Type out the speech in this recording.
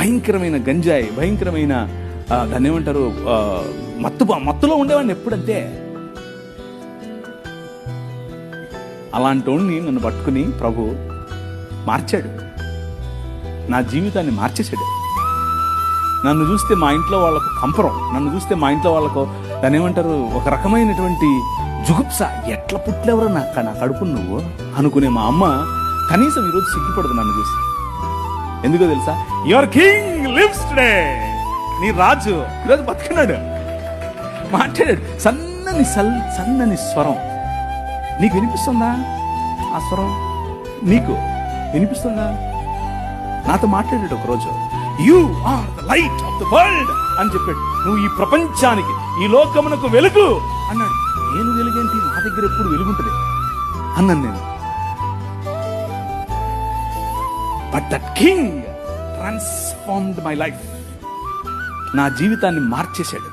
భయంకరమైన గంజాయి, భయంకరమైన దాన్ని ఏమంటారు, మత్తులో ఉండేవాడిని ఎప్పుడంతే. అలాంటి నన్ను పట్టుకుని ప్రభు మార్చాడు, నా జీవితాన్ని మార్చేశాడు. నన్ను చూస్తే మా ఇంట్లో వాళ్ళకు కంపరం, నన్ను చూస్తే మా ఇంట్లో వాళ్ళకు దాన్ని ఏమంటారు, ఒక రకమైనటువంటి జుగుప్స. ఎట్లా పుట్లేవరో నా కడుపు నువ్వు అనుకునే మా అమ్మ కనీసం ఈరోజు సిగ్గుపడదు నన్ను చూసి. ఎందుకో తెలుసా? Your king lives today. నీ రాజు ఈరోజు బతుకున్నాడు, మాట్లాడాడు. సన్నని స్వరం. నీకు వినిపిస్తుందా ఆ స్వరం? నీకు వినిపిస్తుందా? నాతో మాట్లాడాడు ఒకరోజు. You are the light of the world అని చెప్పాడు. నువ్వు ఈ ప్రపంచానికి, ఈ లోకమునకు వెలుగు అన్నాడు. నేను వెలుగేంటి, నా దగ్గర ఎప్పుడు వెలుగుంటుంది అన్నాను నేను. But that king transformed my life. నా జీవితాన్ని మార్చేశాడు.